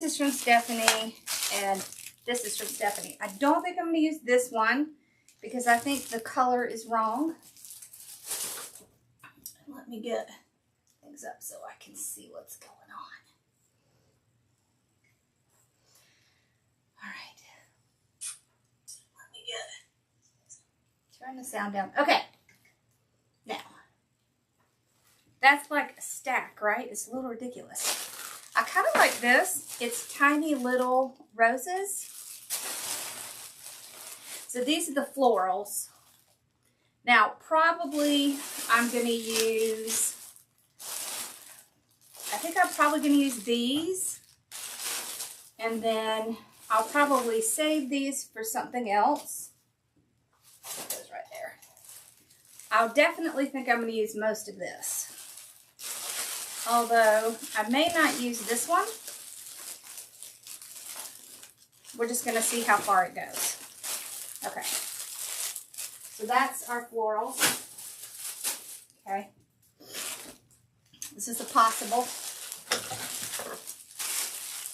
This is from Stephanie, and this is from Stephanie. I don't think I'm going to use this one because I think the color is wrong. Let me get things up so I can see what's going on. All right. Let me turn the sound down. Okay. Now, that's like a stack, right? It's a little ridiculous. I kind of like this. It's tiny little roses. So these are the florals. Now, probably I'm going to use, I think I'm probably going to use these. And then I'll probably save these for something else. It goes right there. I'll definitely think I'm going to use most of this. Although, I may not use this one. We're just going to see how far it goes. Okay. So that's our florals. Okay. This is a possible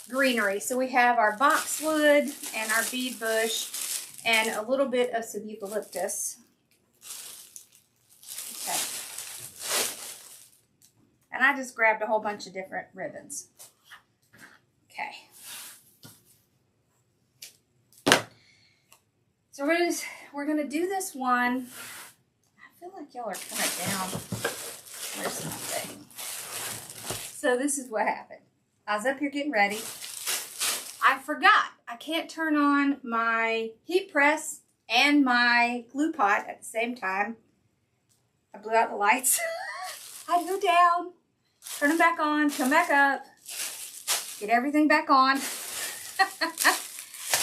greenery. So we have our boxwood and our bead bush and a little bit of some eucalyptus. Okay. And I just grabbed a whole bunch of different ribbons. Okay. So we're gonna do this one. I feel like y'all are kind of down. Where's my thing? So this is what happened. I was up here getting ready. I forgot. I can't turn on my heat press and my glue pot at the same time. I blew out the lights. I had to go down, turn them back on, come back up, get everything back on.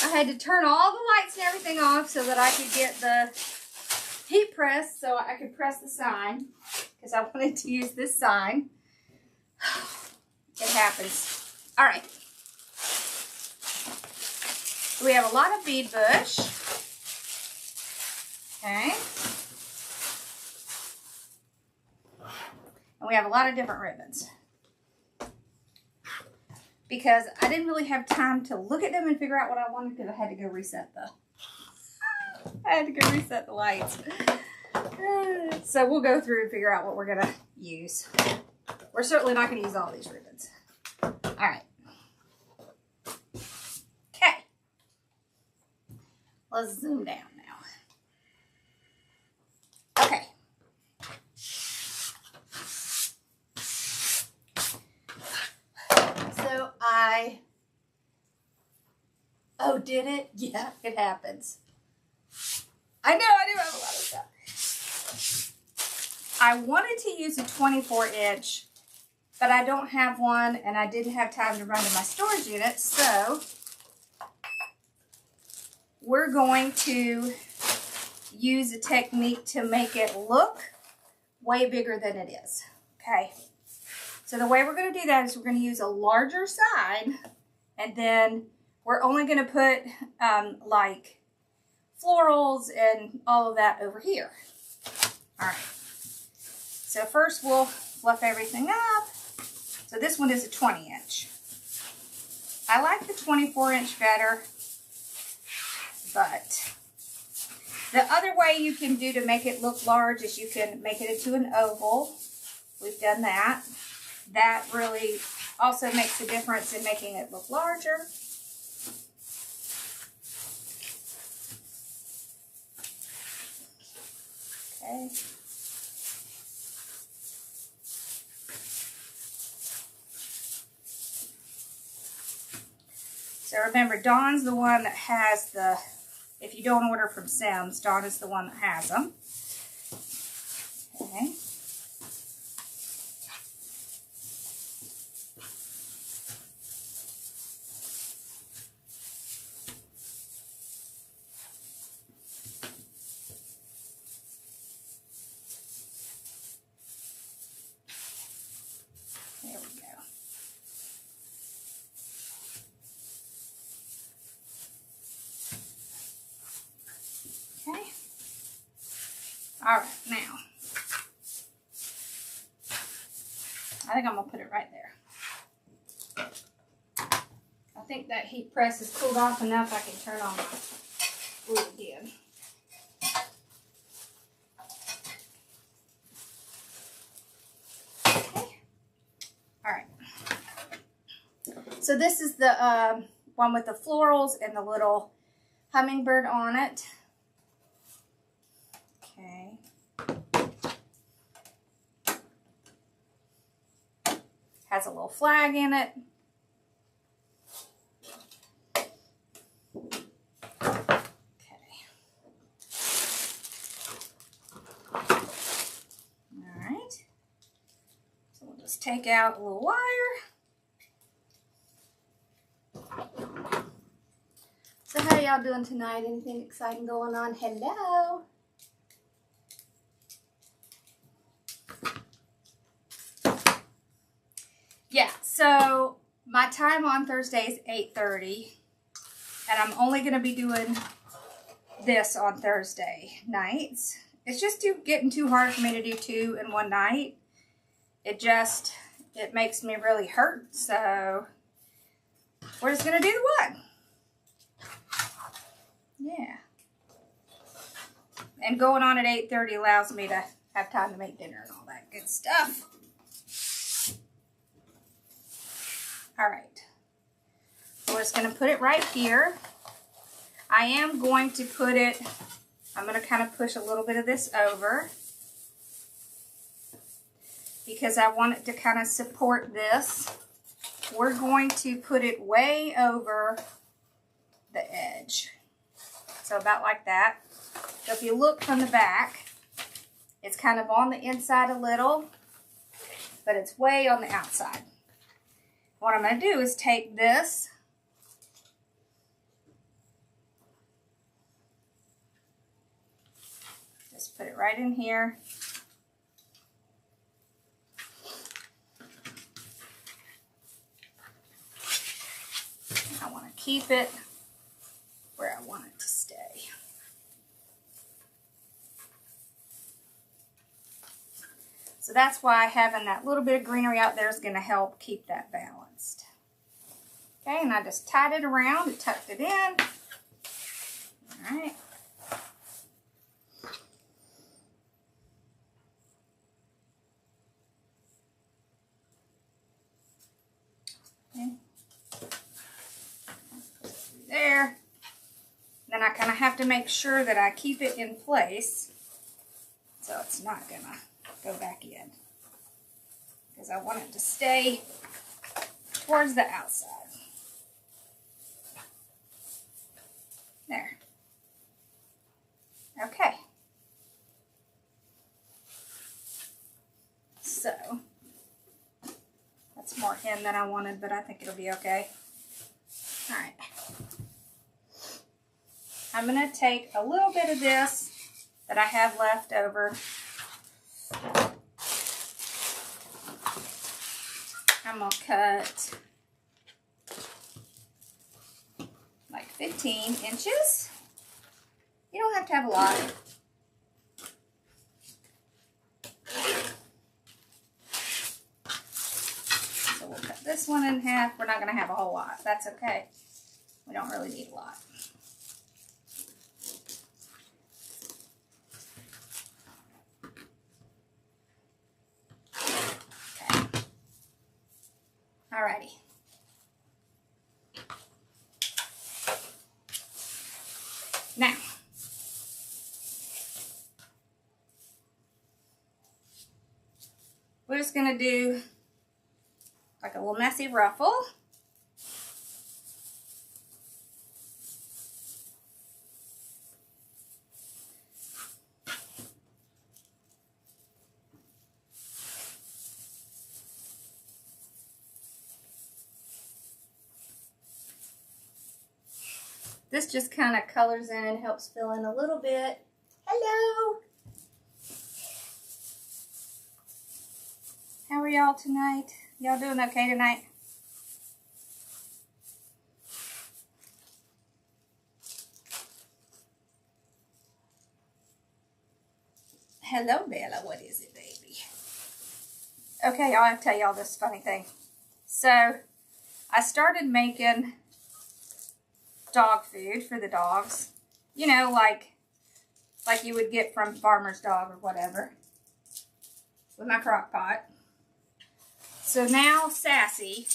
I had to turn all the lights and everything off so that I could get the heat press so I could press the sign because I wanted to use this sign. It happens. All right. So we have a lot of bead bush. Okay. And we have a lot of different ribbons. Because I didn't really have time to look at them and figure out what I wanted because I had to go reset the lights. So we'll go through and figure out what we're gonna use. We're certainly not gonna use all these ribbons. All right. Okay. Let's zoom down now. Okay. Oh, did it? Yeah, it happens. I know, I do have a lot of stuff. I wanted to use a 24-inch, but I don't have one, and I didn't have time to run to my storage unit, so we're going to use a technique to make it look way bigger than it is. Okay. So the way we're going to do that is we're going to use a larger sign, and then we're only going to put like florals and all of that over here. All right. So first we'll fluff everything up. So this one is a 20-inch. I like the 24-inch better, but the other way you can do to make it look large is you can make it into an oval. We've done that. That really also makes a difference in making it look larger. Okay. So remember, Dawn's the one that has the, if you don't order from Sims, Dawn is the one that has them. Okay. There we go. Okay. All right, now, I think I'm going to put it right there. think that heat press has cooled off enough I can turn on my glue again. Okay. All right. So this is the one with the florals and the little hummingbird on it. Okay. Has a little flag in it. Take out a little wire. So how y'all doing tonight? Anything exciting going on? Hello. Yeah, so my time on Thursday is 8:30, and I'm only going to be doing this on Thursday nights. It's just getting too hard for me to do 2 in one night. It makes me really hurt, so we're just going to do the one. Yeah. And going on at 8:30 allows me to have time to make dinner and all that good stuff. All right. So we're just going to put it right here. I am going to put it, I'm going to kind of push a little bit of this over, because I want it to kind of support this. We're going to put it way over the edge. So about like that. So if you look from the back, it's kind of on the inside a little, but it's way on the outside. What I'm going to do is take this, just put it right in here. I want to keep it where I want it to stay. So that's why having that little bit of greenery out there is going to help keep that balanced. Okay, and I just tied it around and tucked it in. All right. Okay. There. Then I kind of have to make sure that I keep it in place so it's not going to go back in, because I want it to stay towards the outside. There. Okay. So, that's more in than I wanted, but I think it'll be okay. All right. I'm going to take a little bit of this that I have left over. I'm going to cut like 15 inches. You don't have to have a lot. So we'll cut this one in half. We're not going to have a whole lot. That's okay. We don't really need a lot. Alrighty. Now, we're just going to do like a little messy ruffle. This just kind of colors in and helps fill in a little bit. Hello! How are y'all tonight? Y'all doing okay tonight? Hello, Bella. What is it, baby? Okay, I'll have to tell y'all this funny thing. So, I started making dog food for the dogs. You know, like you would get from Farmer's Dog or whatever. With my crock pot. So now Sassy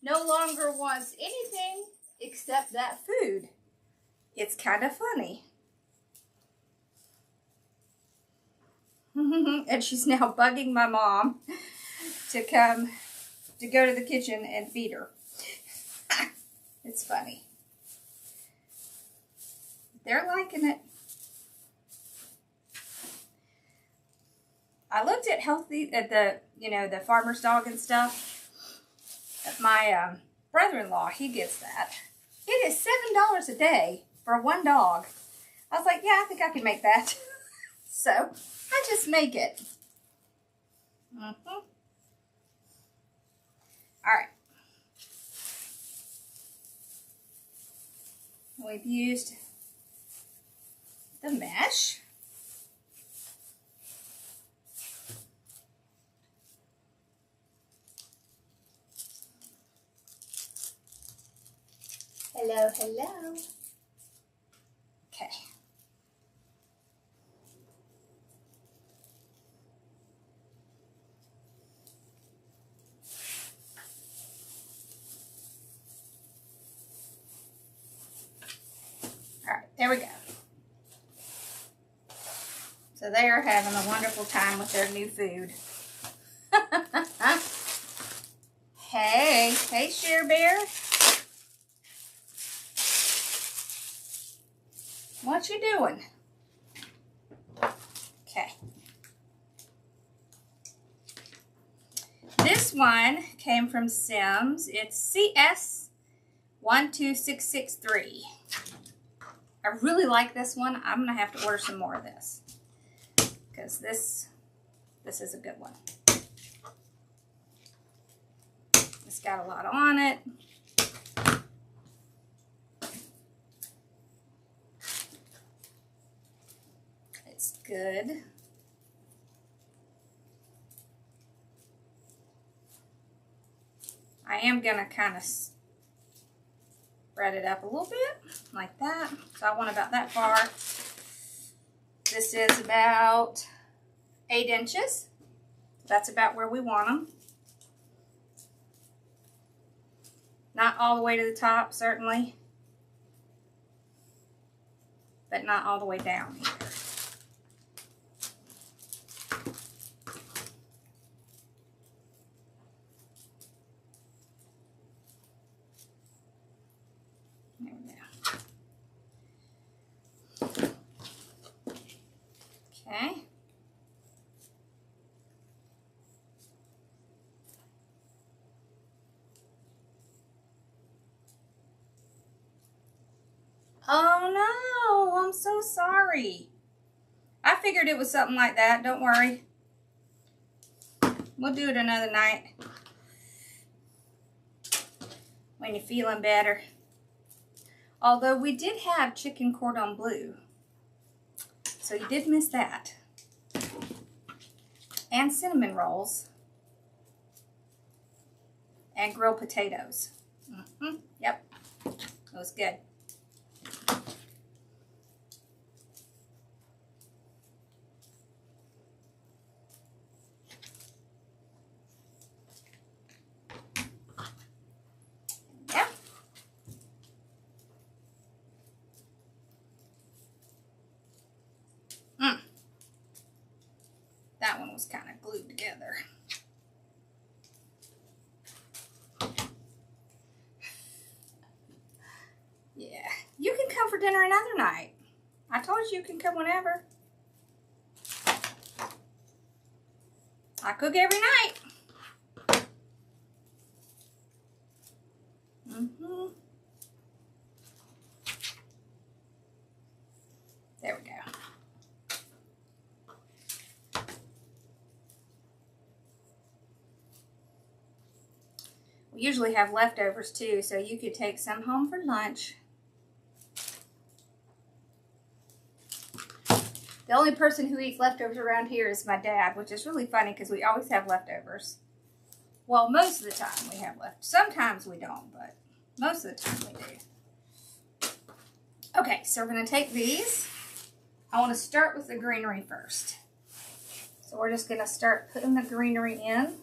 no longer wants anything except that food. It's kind of funny. And she's now bugging my mom to go to the kitchen and feed her. It's funny. They're liking it. I looked at the Farmer's Dog and stuff. My brother-in-law, he gets that. It is $7 a day for one dog. I was like, yeah, I think I can make that. So I just make it. All right. We've used the mesh. Hello, hello. Okay. All right, there we go. So they are having a wonderful time with their new food. Hey, Share Bear. What you doing? Okay. This one came from Sims. It's CS12663. I really like this one. I'm gonna have to order some more of this because this is a good one. It's got a lot on it. It's good. I am gonna kind of spread it up a little bit like that. So I want about that far. This is about 8 inches. That's about where we want them. Not all the way to the top, certainly, but not all the way down either. There we go. Okay. Oh no, I'm so sorry. I figured it was something like that. Don't worry. We'll do it another night when you're feeling better. Although we did have chicken cordon bleu. So you did miss that. And cinnamon rolls. And grilled potatoes. Yep. It was good. That one was kind of glued together. Yeah. You can come for dinner another night. I told you can come whenever. I cook every night. There we go. We usually have leftovers too, so you could take some home for lunch. The only person who eats leftovers around here is my dad, which is really funny because we always have leftovers. Well, most of the time we have left. Sometimes we don't, but Most of the time we do. Okay, so we're going to take these. I want to start with the greenery first. So we're just going to start putting the greenery in.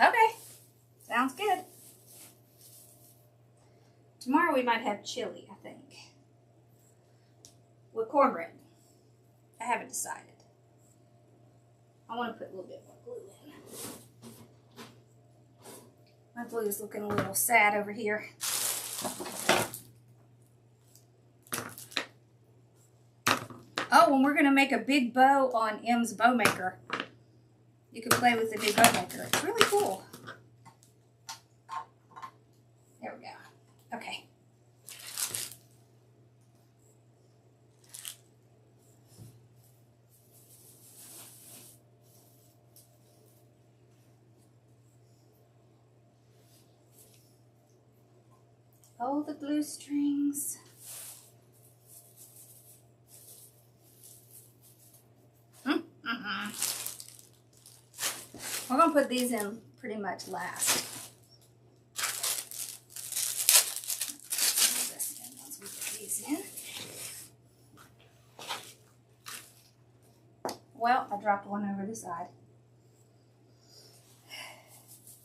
Okay, sounds good. Tomorrow we might have chili, I think, with cornbread. I haven't decided. I want to put a little bit more glue in. My glue is looking a little sad over here. Oh, and we're going to make a big bow on M's bow maker. You can play with the new bow maker. It's really cool. There we go. Okay. Oh, the glue strings. We're going to put these in pretty much last. Once we get these in. Well, I dropped one over the side.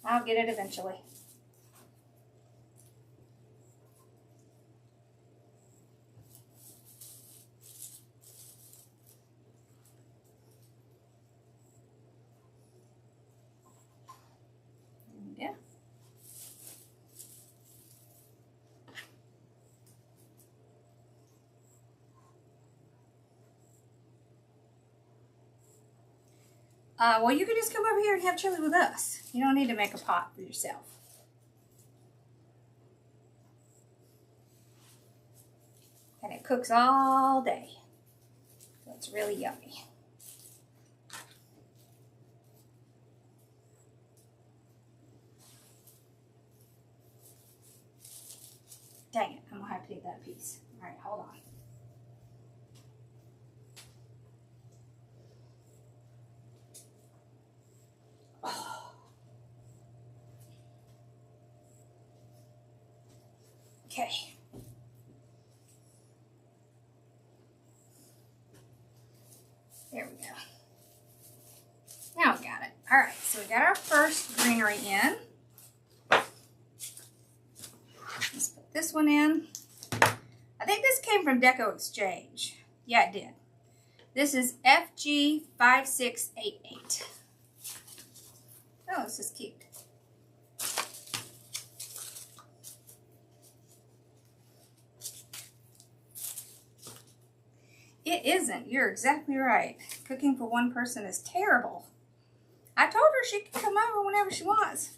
I'll get it eventually. Yeah. Well, you can just come over here and have chili with us. You don't need to make a pot for yourself. And it cooks all day. So it's really yummy. Dang it, I'm going to have to take that piece. All right, hold on. Oh. Okay. There we go. Now we got it. All right, so we got our first greenery in. Let's put this one in. I think this came from Deco Exchange. Yeah, it did. This is FG5688. Oh, this is cute. It isn't. You're exactly right. Cooking for one person is terrible. I told her she can come over whenever she wants.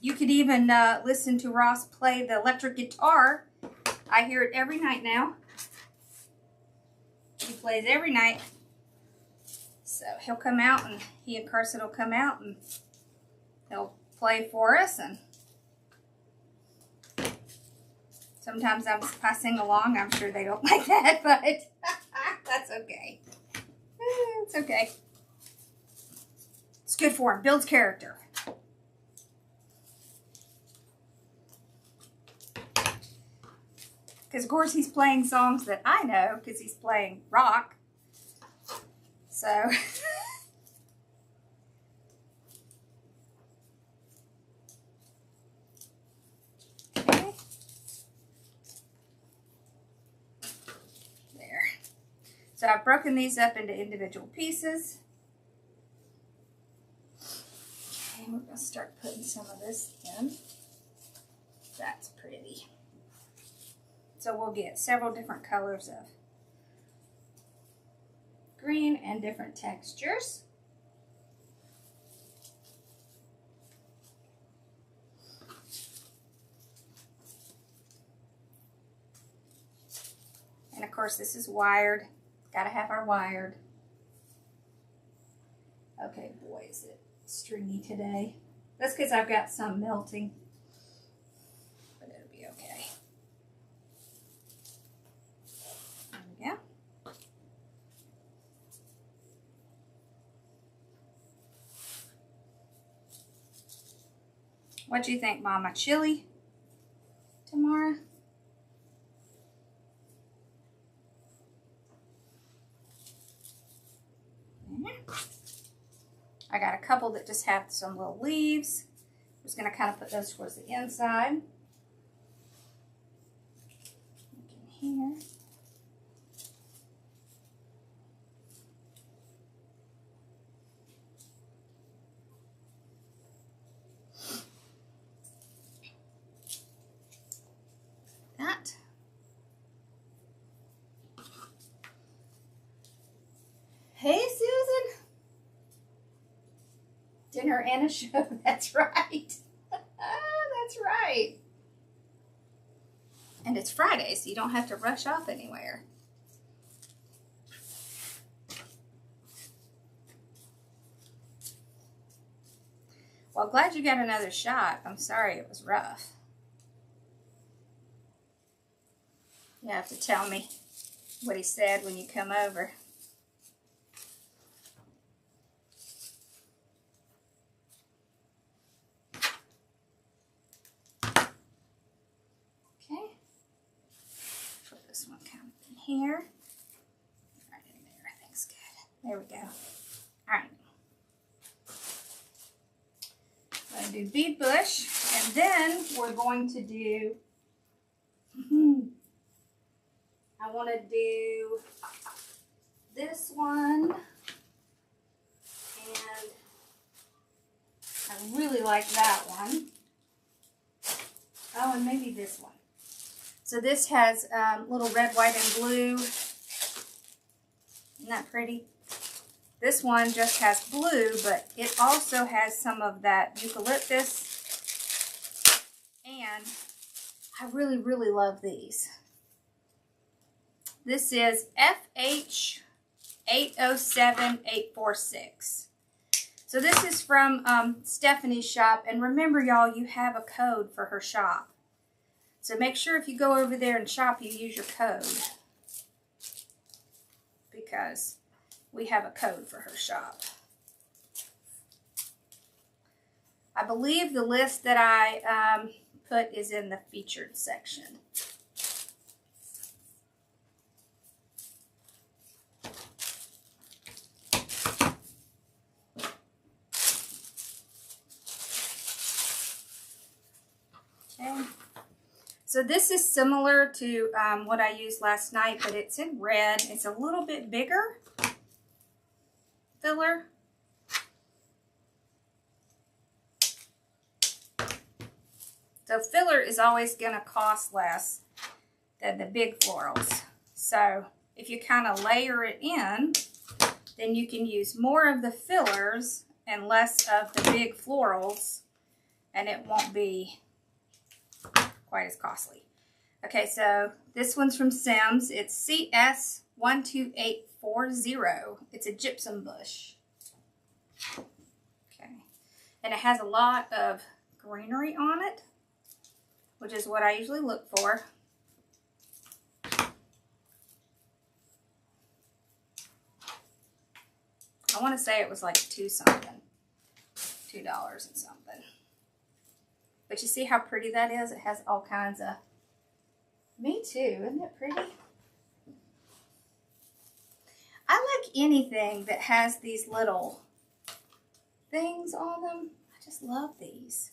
You could even listen to Ross play the electric guitar. I hear it every night now. He plays every night. So he'll come out, and he and Carson will come out, and they'll play for us. And sometimes I sing along. I'm sure they don't like that, but that's okay. It's okay. It's good for him. Builds character. Because, of course, he's playing songs that I know because he's playing rock. So, okay. There. So, I've broken these up into individual pieces. Okay, we're going to start putting some of this in. That's pretty. So we'll get several different colors of green and different textures. And of course this is wired. Gotta have our wired. Okay, boy, is it stringy today. That's because I've got some melting. But it'll be okay. There we go. What do you think, Mama? Chili tomorrow? I got a couple that just have some little leaves. I'm just going to kind of put those towards the inside. Look in here. That. Hey, Susan. Dinner and a show. That's right. That's right. And it's Friday, so you don't have to rush off anywhere. Well, glad you got another shot. I'm sorry it was rough. You have to tell me what he said when you come over. Okay. Put this one kind of in here. Right in there, I think's good. There we go. All right. I'm going to do bead bush, and then we're going to do, I want to do this one, and I really like that one. Oh, and maybe this one. So this has little red, white, and blue. Isn't that pretty? This one just has blue, but it also has some of that eucalyptus. And I really, really love these. This is FH807846. So this is from Stephanie's shop. And remember, y'all, you have a code for her shop. So make sure if you go over there and shop, you use your code. Because we have a code for her shop. I believe the list that I put is in the featured section. Okay. So this is similar to what I used last night, but it's in red. It's a little bit bigger filler. So filler is always going to cost less than the big florals. So if you kind of layer it in, then you can use more of the fillers and less of the big florals, and it won't be quite as costly. Okay, so this one's from Sims. It's CS12840. It's a gypsum bush. Okay, and it has a lot of greenery on it, which is what I usually look for. I want to say it was like $2 something. $2 and something. But you see how pretty that is? It has all kinds of... Me too. Isn't it pretty? I like anything that has these little things on them. I just love these.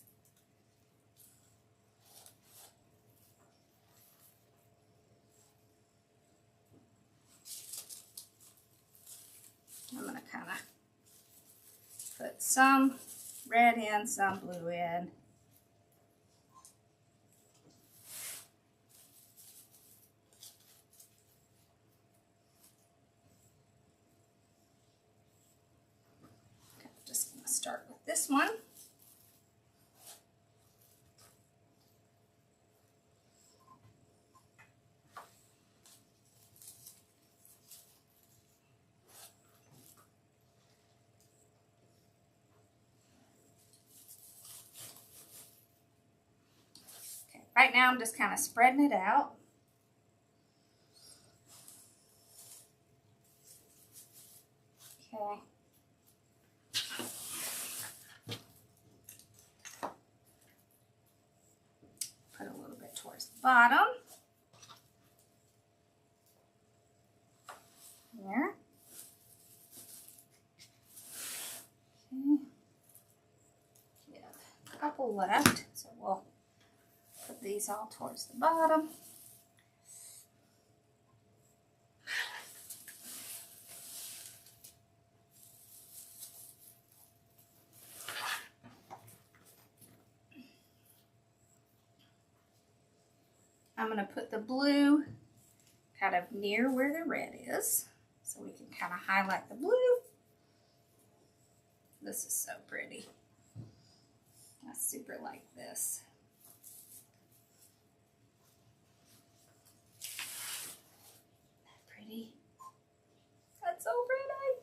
I'm going to kind of put some red in, some blue in. Just going to start with this one. Right now I'm just kind of spreading it out. Okay. bottom. There. Okay. We have a couple left, so we'll put these all towards the bottom. I'm going to put the blue kind of near where the red is, so we can kind of highlight the blue. This is so pretty. I super like this. Pretty. That's so pretty.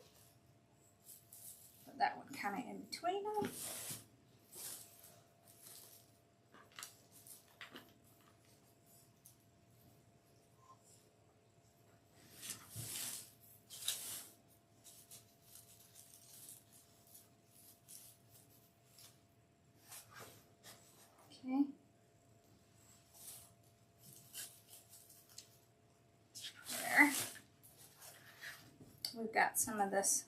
Put that one kind of in between them. Okay. There. We've got some of this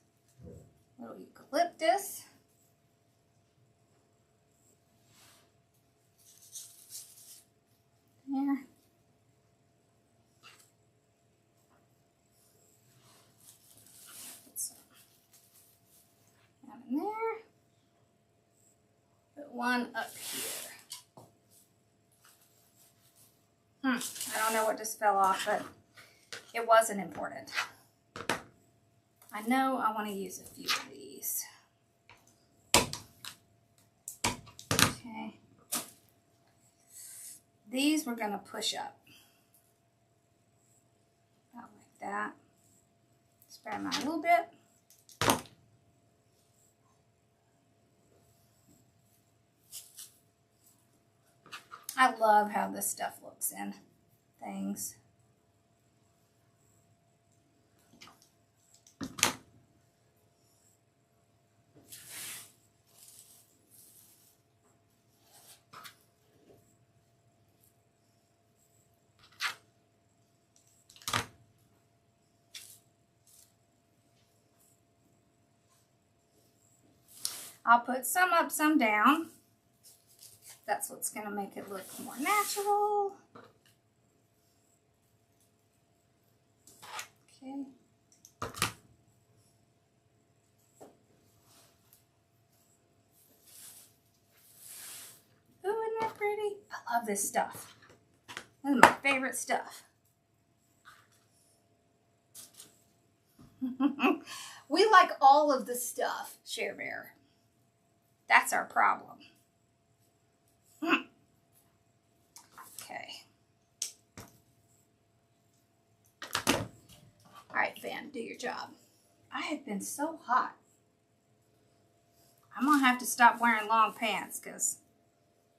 little eucalyptus. There. Put some down in there. Put one up here. I don't know what just fell off, but it wasn't important. I know I want to use a few of these. Okay. These we're going to push up. About like that. Spread them out a little bit. I love how this stuff looks in things. I'll put some up, some down. That's what's going to make it look more natural. Okay. Ooh, isn't that pretty? I love this stuff. This is my favorite stuff. We like all of the stuff, Share Bear. That's our problem. Okay. All right, Van, do your job. I have been so hot. I'm gonna have to stop wearing long pants because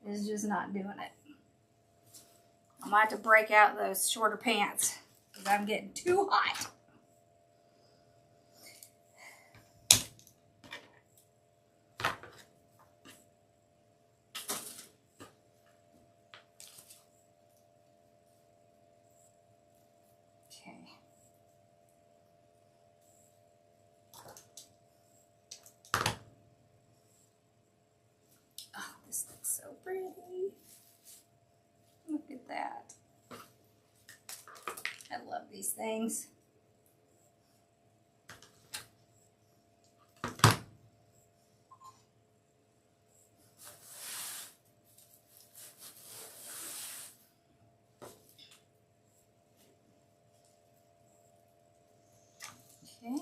it's just not doing it. I'm gonna have to break out those shorter pants because I'm getting too hot. This looks so pretty. Look at that. I love these things. Okay.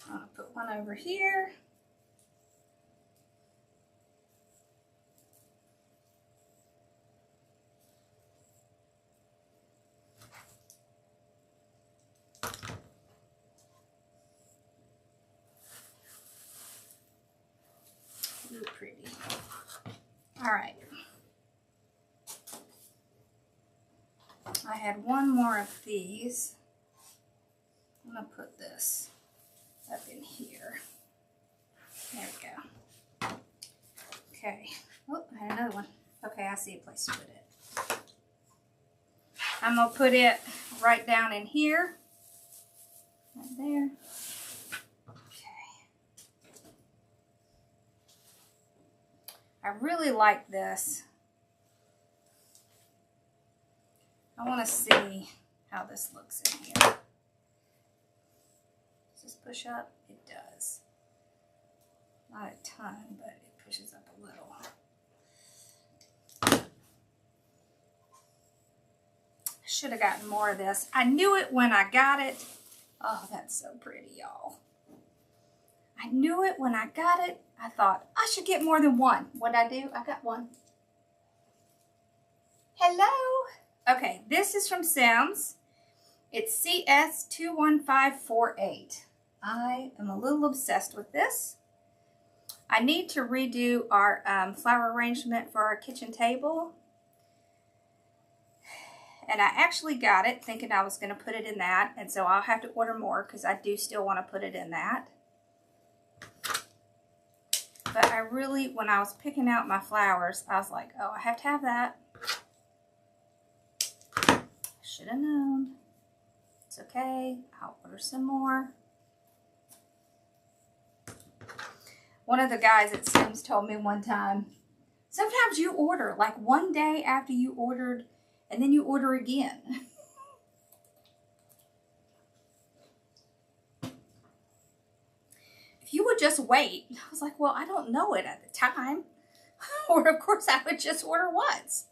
I'll put one over here. Ooh, pretty. All right. I had one more of these. I'm going to put this up in here. There we go. Okay. Oh, I had another one. Okay, I see a place to put it. I'm going to put it right down in here. Right there. Okay. I really like this. I want to see how this looks in here. Does this push up? It does. Not a ton, but it pushes up a little. I should have gotten more of this. I knew it when I got it. Oh, that's so pretty, y'all. I knew it when I got it. I thought, I should get more than one. What'd I do? I got one. Hello. Okay, this is from Sims. It's CS21548. I am a little obsessed with this. I need to redo our flower arrangement for our kitchen table. And I actually got it thinking I was going to put it in that. And so I'll have to order more because I do still want to put it in that. But I really, when I was picking out my flowers, I was like, oh, I have to have that. Should have known. It's okay. I'll order some more. One of the guys at Sims told me one time, sometimes you order like one day after you ordered and then you order again. If you would just wait, I was like, well, I don't know it at the time. Or of course I would just order once.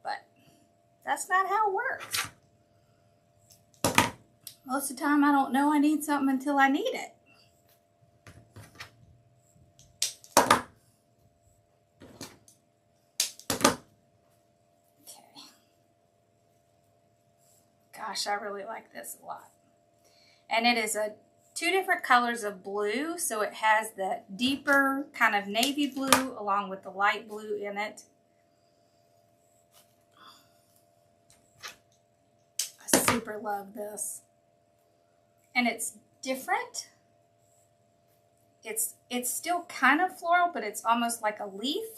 But that's not how it works. Most of the time I don't know I need something until I need it. Gosh, I really like this a lot. And it is two different colors of blue. So it has the deeper kind of navy blue along with the light blue in it. I super love this. And it's different. It's still kind of floral, but it's almost like a leaf.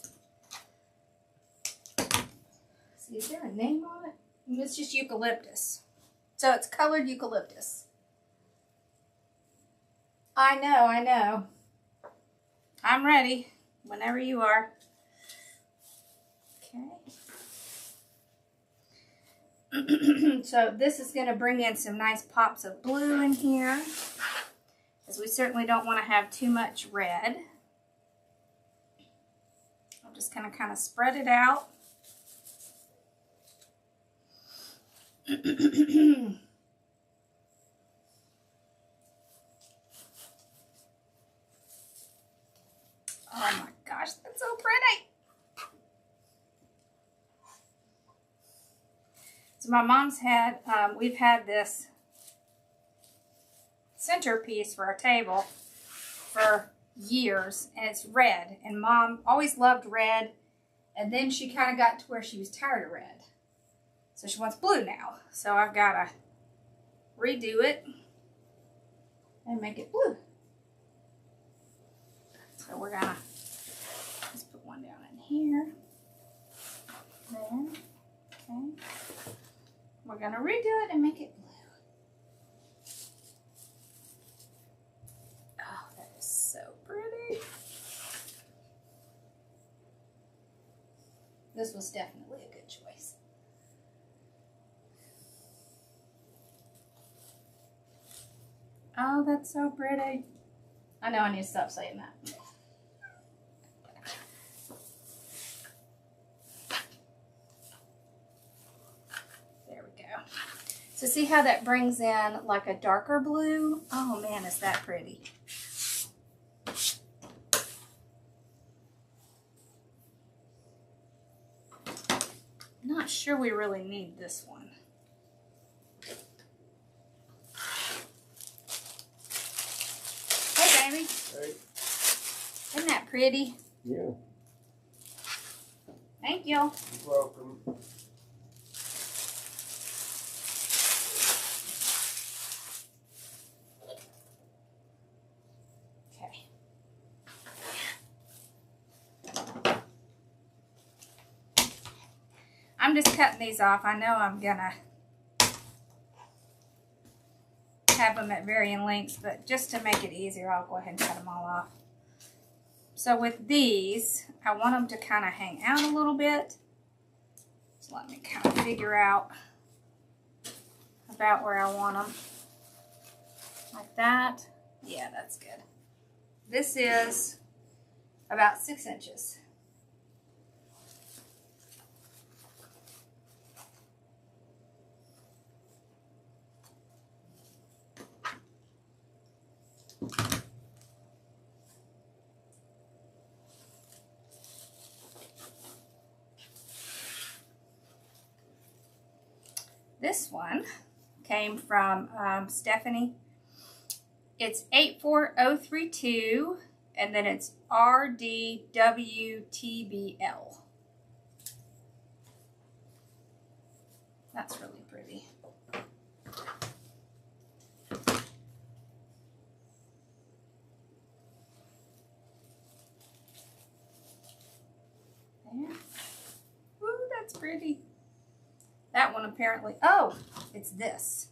See, is there a name on it? It's just eucalyptus. So it's colored eucalyptus. I know. I'm ready whenever you are. Okay. So this is going to bring in some nice pops of blue in here, as we certainly don't want to have too much red. I'm just going to kind of spread it out. Oh my gosh, that's so pretty. So my mom's had, we've had this centerpiece for our table for years, and it's red. And Mom always loved red, and then she kind of got to where she was tired of red. So she wants blue now. So I've got to redo it and make it blue. So we're gonna just put one down in here. Then, okay. We're gonna redo it and make it blue. Oh, that is so pretty. This was definitely a good choice. Oh, that's so pretty. I know I need to stop saying that. There we go. So see how that brings in like a darker blue? Oh man, is that pretty. Not sure we really need this one. Hey, baby. Hey. Isn't that pretty? Yeah. Thank you. You're welcome. I'm just cutting these off. I know I'm gonna have them at varying lengths, but just to make it easier, I'll go ahead and cut them all off. So with these, I want them to kind of hang out a little bit. So let me kind of figure out about where I want them. Like that. Yeah, that's good. This is about 6 inches. This one came from Stephanie. It's 84032, and then it's RDWTBL. That's really pretty. There. Ooh, that's pretty. That one apparently, oh, it's this.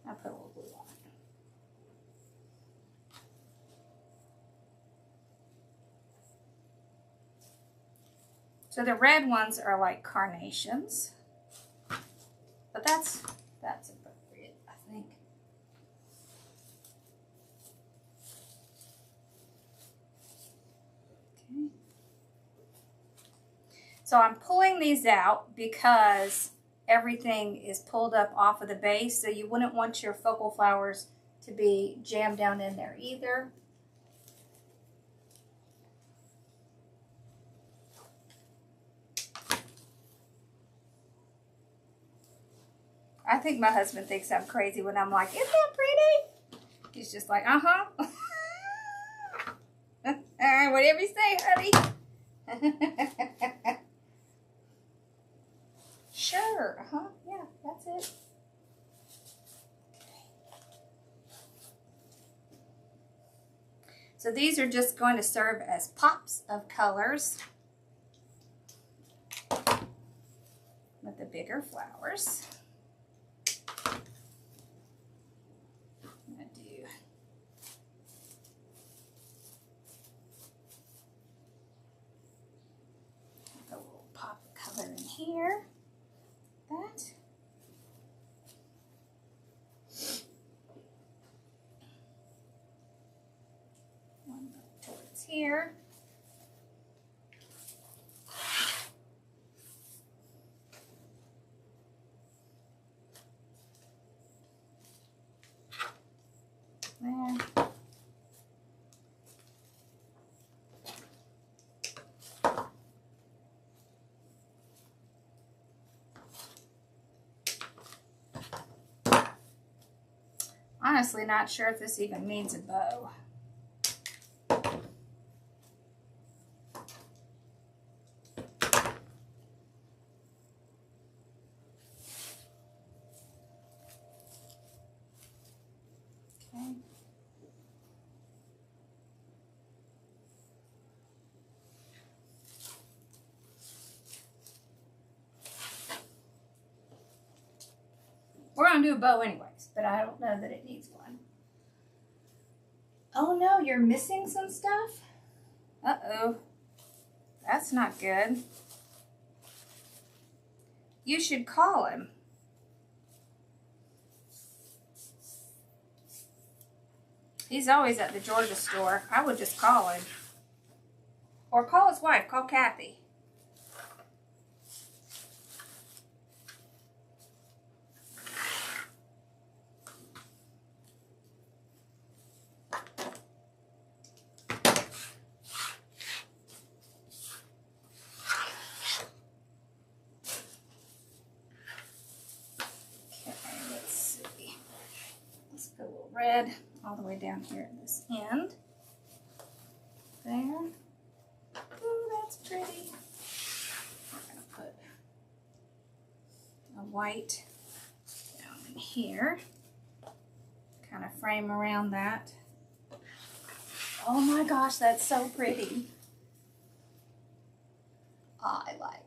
I put a little glue on it. So the red ones are like carnations, but that's appropriate, I think. Okay. So I'm pulling these out because everything is pulled up off of the base, so you wouldn't want your focal flowers to be jammed down in there either. I think my husband thinks I'm crazy when I'm like, isn't that pretty? He's just like, uh-huh. All right, whatever you say, honey. Sure, uh-huh, yeah, that's it. So these are just going to serve as pops of colors with the bigger flowers. I'm going to do a little pop of color in here. That. One towards here. There. Honestly, not sure if this even needs a bow. Okay. We're going to do a bow anyways, but I don't know that it needs one. Oh no, you're missing some stuff? Uh-oh. That's not good. You should call him. He's always at the Georgia store. I would just call him. Or call his wife. Call Kathy. Red all the way down here at this end. There. Ooh, that's pretty. We're going to put a white down in here. Kind of frame around that. Oh my gosh, that's so pretty. I like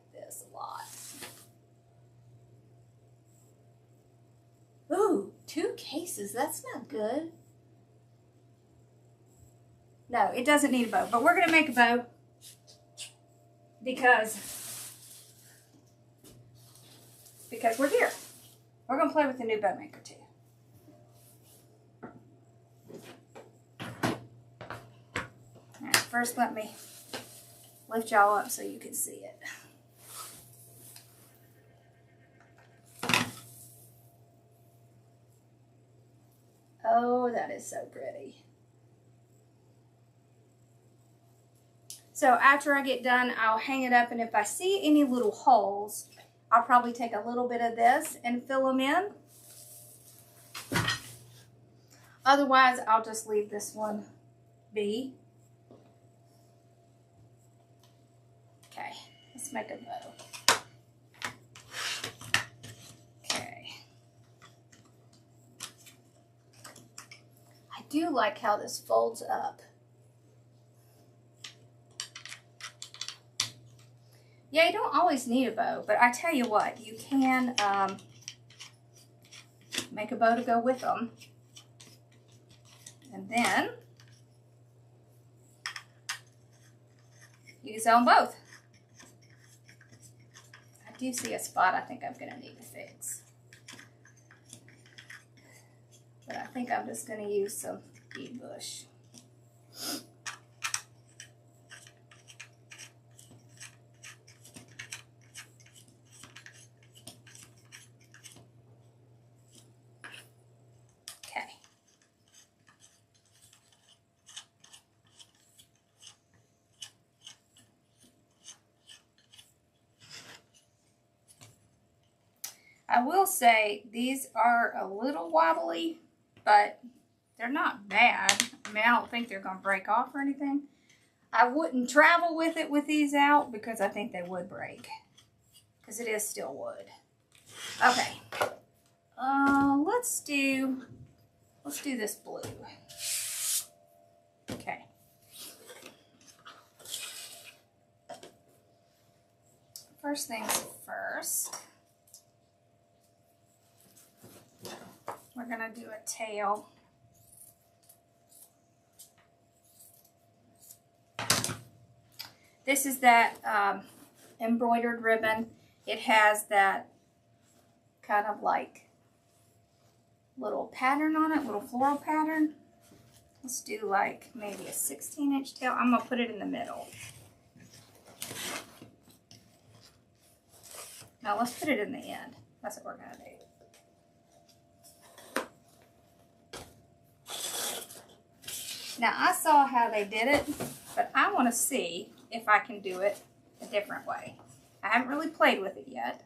cases. That's not good. No, it doesn't need a bow, but we're going to make a bow because we're here. We're going to play with the new bow maker too. All right, first let me lift y'all up so you can see it. Oh, that is so pretty. So after I get done, I'll hang it up, and if I see any little holes, I'll probably take a little bit of this and fill them in. Otherwise, I'll just leave this one be. Okay, let's make a bow. Okay. I do like how this folds up. Yeah, you don't always need a bow, but I tell you what, you can make a bow to go with them. And then you can sell them both. I do see a spot I think I'm going to need to fix. But I think I'm just going to use some bead bush. I will say these are a little wobbly, but they're not bad. I mean, I don't think they're going to break off or anything. I wouldn't travel with it with these out because I think they would break, because it is still wood. Okay, let's do this blue. Okay. First things first. We're going to do a tail. This is that embroidered ribbon. It has that kind of like little pattern on it, little floral pattern. Let's do like maybe a 16-inch tail. I'm going to put it in the middle. Now let's put it in the end. That's what we're going to do. Now, I saw how they did it, but I want to see if I can do it a different way. I haven't really played with it yet.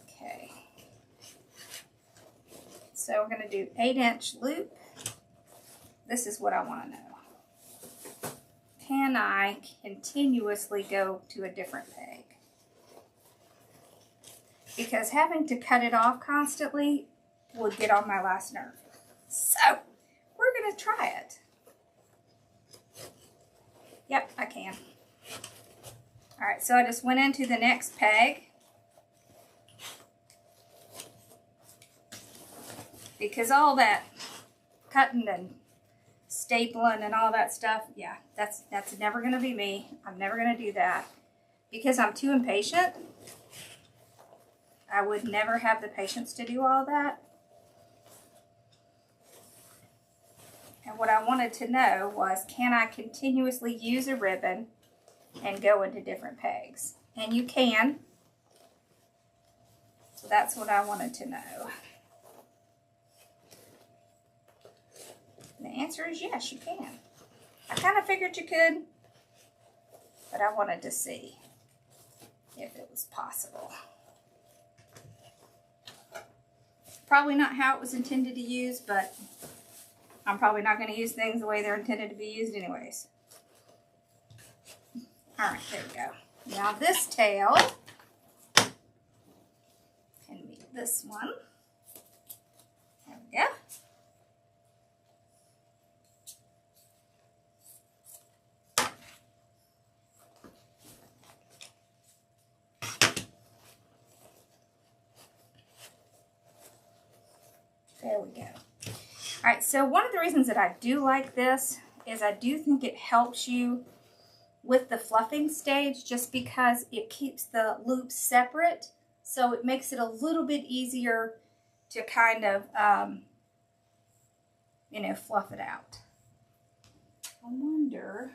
Okay. So we're going to do 8-inch loop. This is what I want to know. Can I continuously go to a different peg? Because having to cut it off constantly would get on my last nerve. So we're going to try it. Yep, I can. All right, so I just went into the next peg. Because all that cutting and stapling and all that stuff, yeah, that's never going to be me. I'm never going to do that. Because I'm too impatient. I would never have the patience to do all that. And what I wanted to know was, can I continuously use a ribbon and go into different pegs? And you can. So that's what I wanted to know. And the answer is yes, you can. I kind of figured you could, but I wanted to see if it was possible. Probably not how it was intended to use, but I'm probably not going to use things the way they're intended to be used anyways. Alright, there we go. Now this tail can be this one. There we go. There we go. All right, so one of the reasons that I do like this is I do think it helps you with the fluffing stage, just because it keeps the loops separate. So it makes it a little bit easier to kind of, you know, fluff it out. I wonder,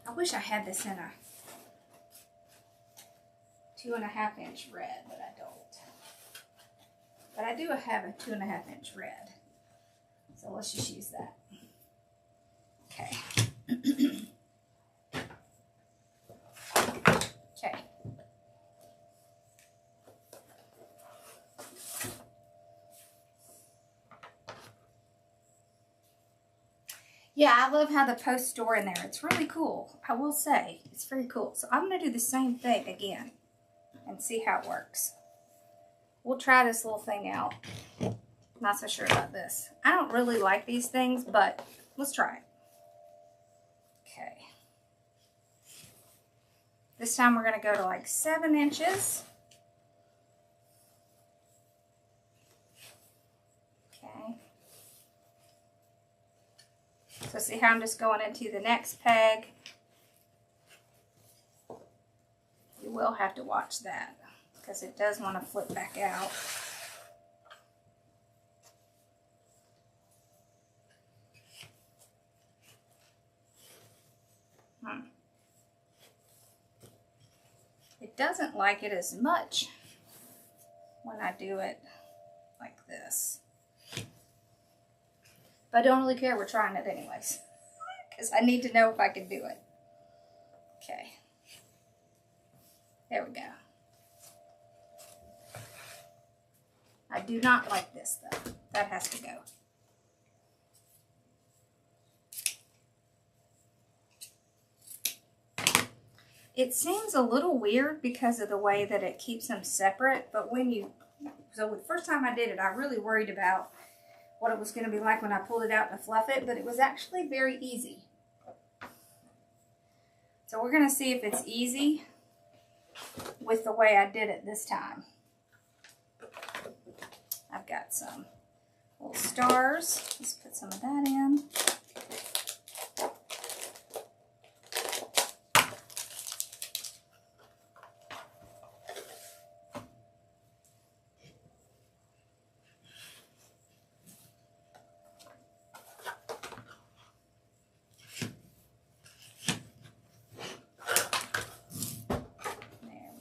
I wish I had this in a 2.5 inch red, but I don't. But I do have a 2.5 inch red. So let's just use that. Okay. Okay. Yeah, I love how the posts store in there. It's really cool. I will say, it's very cool. So I'm going to do the same thing again and see how it works. We'll try this little thing out. I'm not so sure about this. I don't really like these things, but let's try it. Okay. This time we're going to go to like 7 inches. Okay. So see how I'm just going into the next peg? You will have to watch that because it does want to flip back out. It doesn't like it as much when I do it like this. But I don't really care, we're trying it anyways. Because I need to know if I can do it. Okay. There we go. I do not like this though. That has to go. It seems a little weird because of the way that it keeps them separate, but when you, so the first time I did it, I really worried about what it was going to be like when I pulled it out to fluff it, but it was actually very easy. So we're going to see if it's easy with the way I did it this time. I've got some little stars. Let's put some of that in.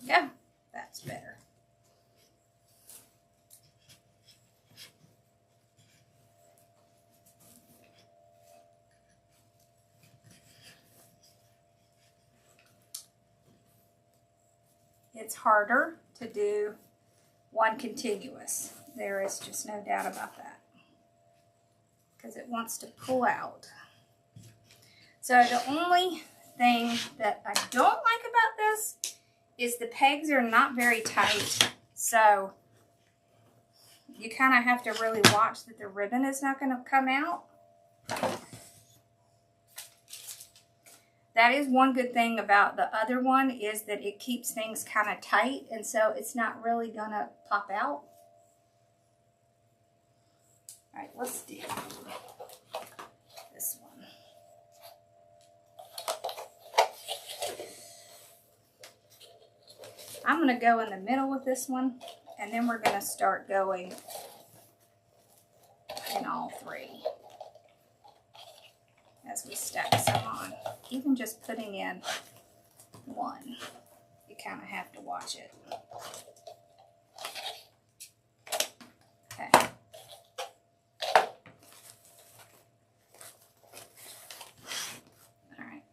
Yeah, that's better. It's harder to do one continuous. There is just no doubt about that. Because it wants to pull out. So the only thing that I don't like about this is the pegs are not very tight, so you kind of have to really watch that the ribbon is not going to come out. That is one good thing about the other one, is that it keeps things kind of tight, and so it's not really going to pop out. All right, let's do this one. I'm going to go in the middle with this one, and then we're going to start going in all three as we stack some on. Even just putting in one, you kind of have to watch it. Okay. All right.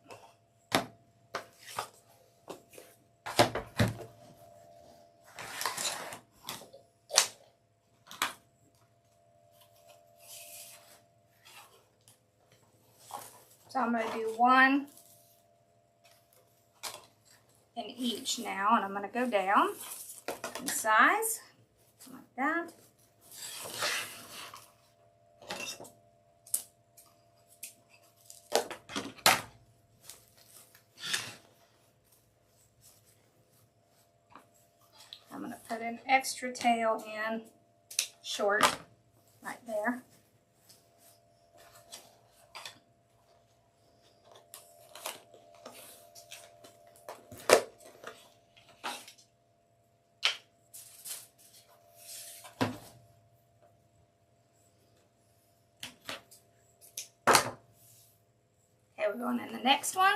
So I'm going to do one in each now, and I'm going to go down in size like that. I'm going to put an extra tail in short right there. Okay, we're going in the next one.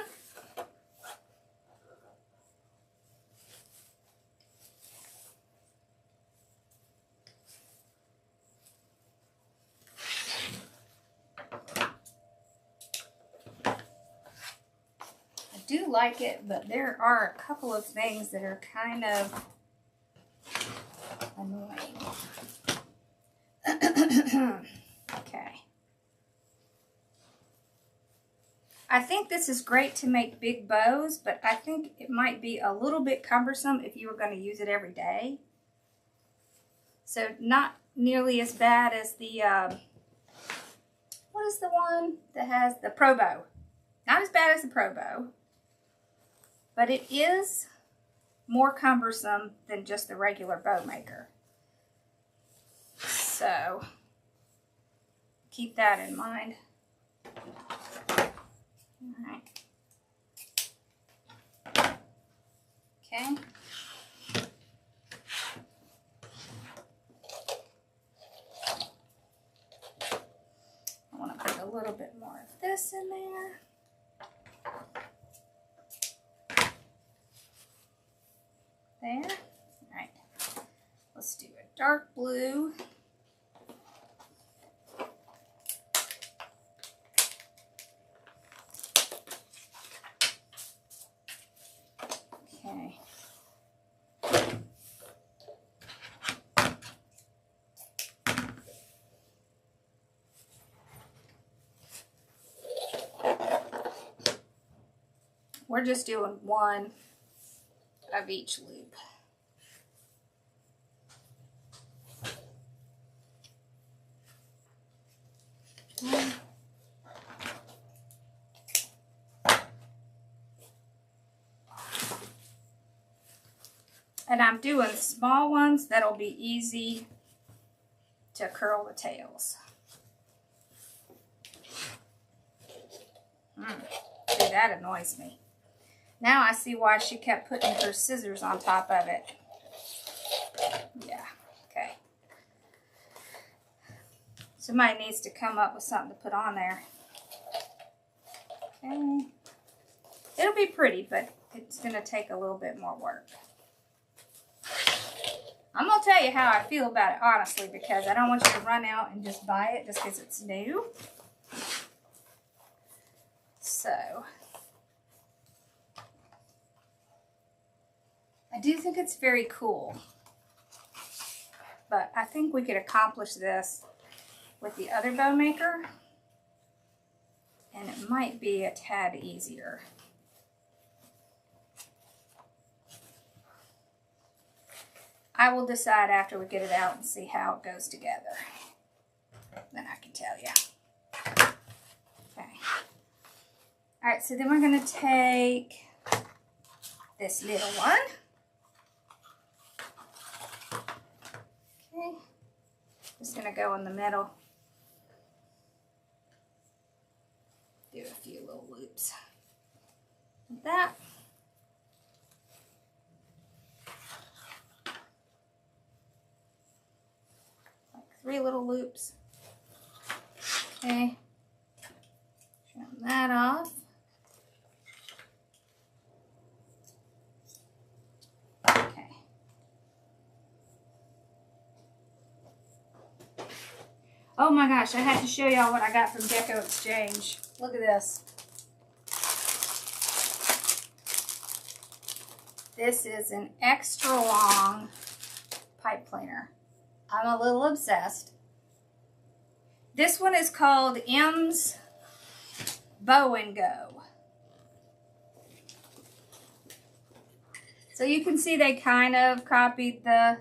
I do like it, but there are a couple of things that are kind of annoying. Okay. I think this is great to make big bows, but I think it might be a little bit cumbersome if you were going to use it every day. So not nearly as bad as the, what is the one that has the Pro Bow? Not as bad as the Pro Bow, but it is more cumbersome than just the regular bow maker. So keep that in mind. All right. Okay. I want to put a little bit more of this in there. There. All right. Let's do a dark blue. Okay. We're just doing one of each loop. And I'm doing small ones that'll be easy to curl the tails. See, that annoys me. Now I see why she kept putting her scissors on top of it. Yeah, okay. Somebody needs to come up with something to put on there. Okay. It'll be pretty, but it's going to take a little bit more work. I'm going to tell you how I feel about it, honestly, because I don't want you to run out and just buy it just because it's new. So, I do think it's very cool. But I think we could accomplish this with the other bow maker. And it might be a tad easier. I will decide after we get it out and see how it goes together. Then I can tell you. Okay. Alright, so then we're going to take this little one. Okay. Just going to go in the middle. Do a few little loops. Like that. Like 3 little loops. Okay. Trim that off. Okay. Oh my gosh, I had to show y'all what I got from Deco Exchange. Look at this. This is an extra long pipe cleaner. I'm a little obsessed. This one is called M's Bow and Go. So you can see they kind of copied the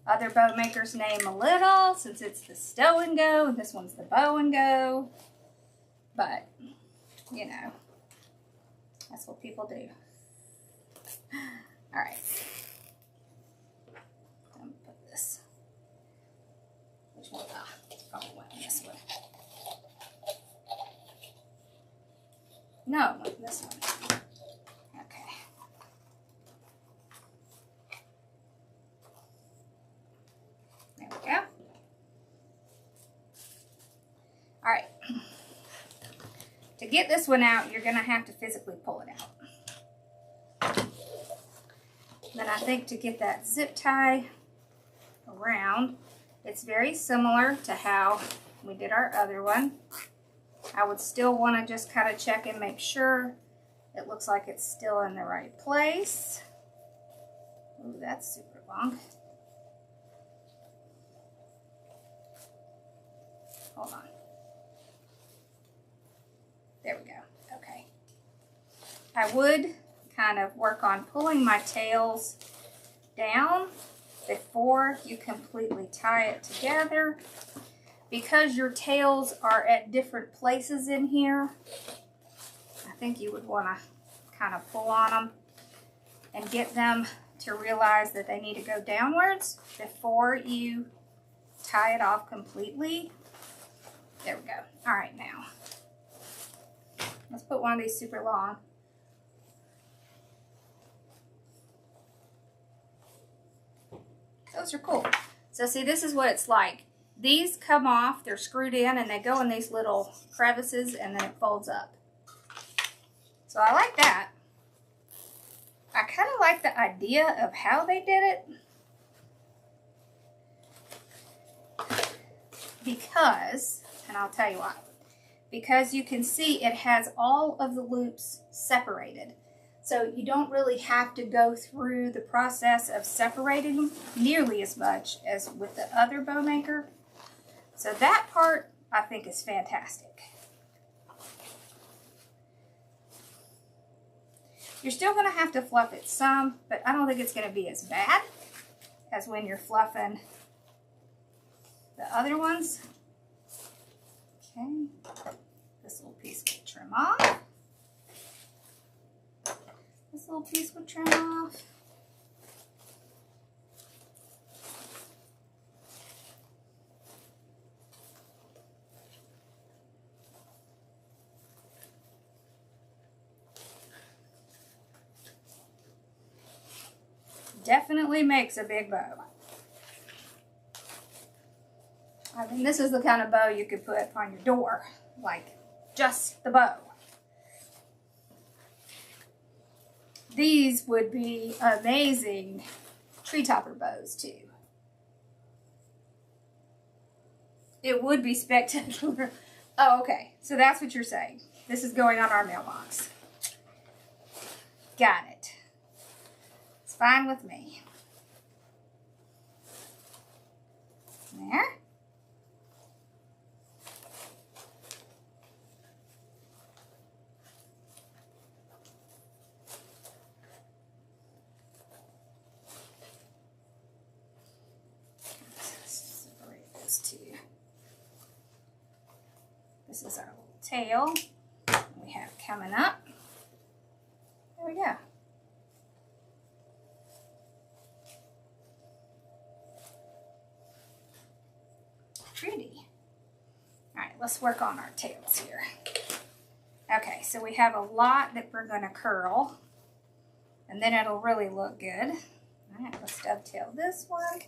other bow maker's name a little, since it's the Stow and Go, and this one's the Bow and Go. But, you know, that's what people do. All right. I'm gonna put this No, this one. Okay. There we go. All right. To get this one out, you're going to have to physically pull it out. Then I think to get that zip tie around, it's very similar to how we did our other one. I would still want to just kind of check and make sure it looks like it's still in the right place. Ooh, that's super long. Hold on. There we go. Okay. I would kind of work on pulling my tails down before you completely tie it together, because your tails are at different places in here. I think you would want to kind of pull on them and get them to realize that they need to go downwards before you tie it off completely. There we go. All right, now let's put one of these super long. Those are cool. So see, this is what it's like. These come off, they're screwed in, and they go in these little crevices, and then it folds up. So I like that. I kind of like the idea of how they did it, because, and I'll tell you why, because you can see it has all of the loops separated. So you don't really have to go through the process of separating them nearly as much as with the other bow maker. So that part I think is fantastic. You're still going to have to fluff it some, but I don't think it's going to be as bad as when you're fluffing the other ones. Okay, this little piece will trim off. This little piece will trim off. Definitely makes a big bow. I mean, this is the kind of bow you could put on your door, like just the bow. These would be amazing tree topper bows too. It would be spectacular. Oh, okay. So that's what you're saying. This is going on our mailbox. Got it. It's fine with me. There. This is our little tail we have coming up. There we go. Pretty. All right, let's work on our tails here. Okay, so we have a lot that we're going to curl, and then it'll really look good. All right, let's dovetail this one.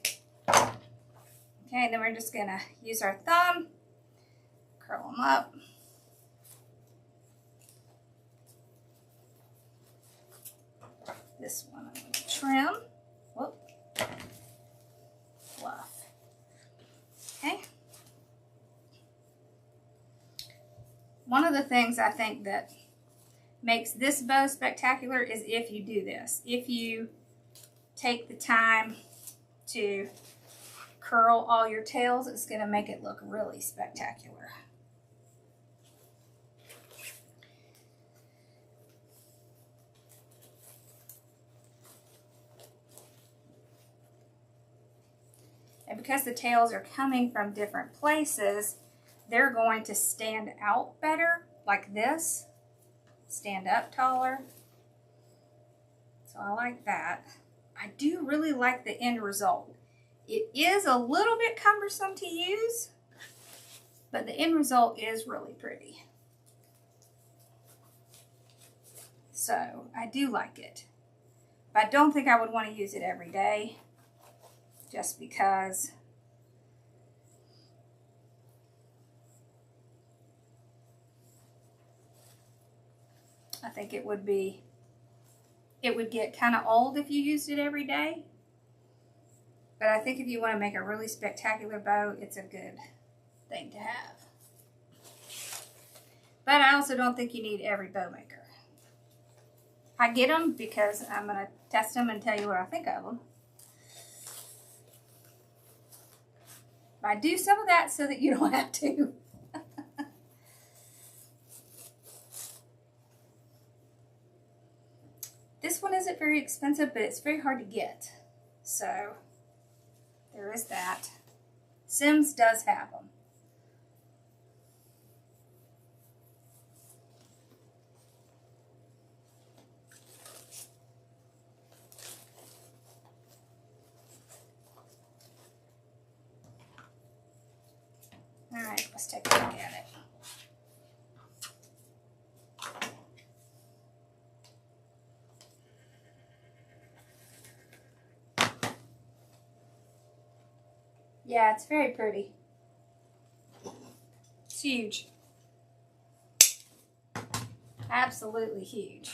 Okay, and then we're just going to use our thumb, curl them up. This one I'm going to trim. Whoop. Fluff. Okay. One of the things I think that makes this bow spectacular is if you do this. If you take the time to curl all your tails, it's going to make it look really spectacular. And because the tails are coming from different places, they're going to stand out better, like this. Stand up taller. So I like that. I do really like the end result. It is a little bit cumbersome to use, but the end result is really pretty. So I do like it. But I don't think I would want to use it every day, just because I think it would get kind of old if you used it every day. But I think if you want to make a really spectacular bow, it's a good thing to have. But I also don't think you need every bow maker. I get them because I'm going to test them and tell you what I think of them. But I do some of that so that you don't have to. This one isn't very expensive, but it's very hard to get. So there is that. Sims does have them. All right, let's take a look at it. Yeah, it's very pretty. It's huge. Absolutely huge.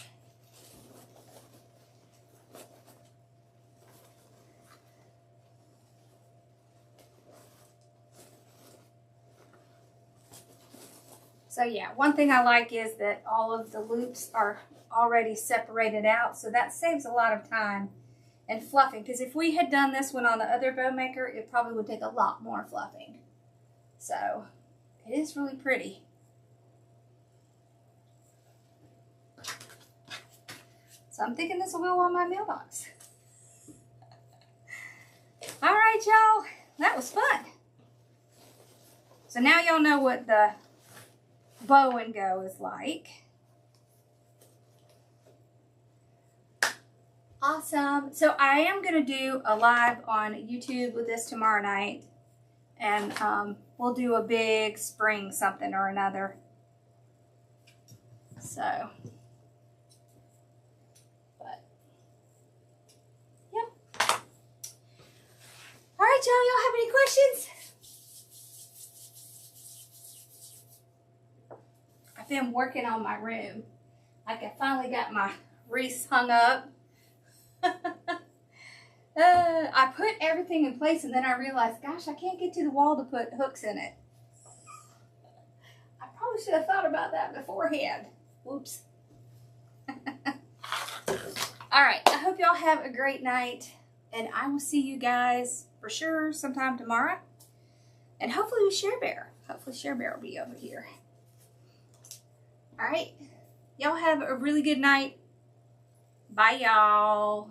So yeah, one thing I like is that all of the loops are already separated out, so that saves a lot of time and fluffing. Because if we had done this one on the other bow maker, it probably would take a lot more fluffing. So it is really pretty. So I'm thinking this will go on my mailbox. All right, y'all, that was fun. So now y'all know what the bow and go is like. Awesome. So I am going to do a live on YouTube with this tomorrow night. And we'll do a big spring something or another. So, but, yep. All right, y'all have any questions? I've been working on my room. Like I finally got my wreaths hung up. I put everything in place and then I realized, gosh, I can't get to the wall to put hooks in it. I probably should have thought about that beforehand. Whoops. Alright, I hope y'all have a great night. And I will see you guys for sure sometime tomorrow. And hopefully with Share Bear. Hopefully Share Bear will be over here. Alright. Y'all have a really good night. Bye, y'all.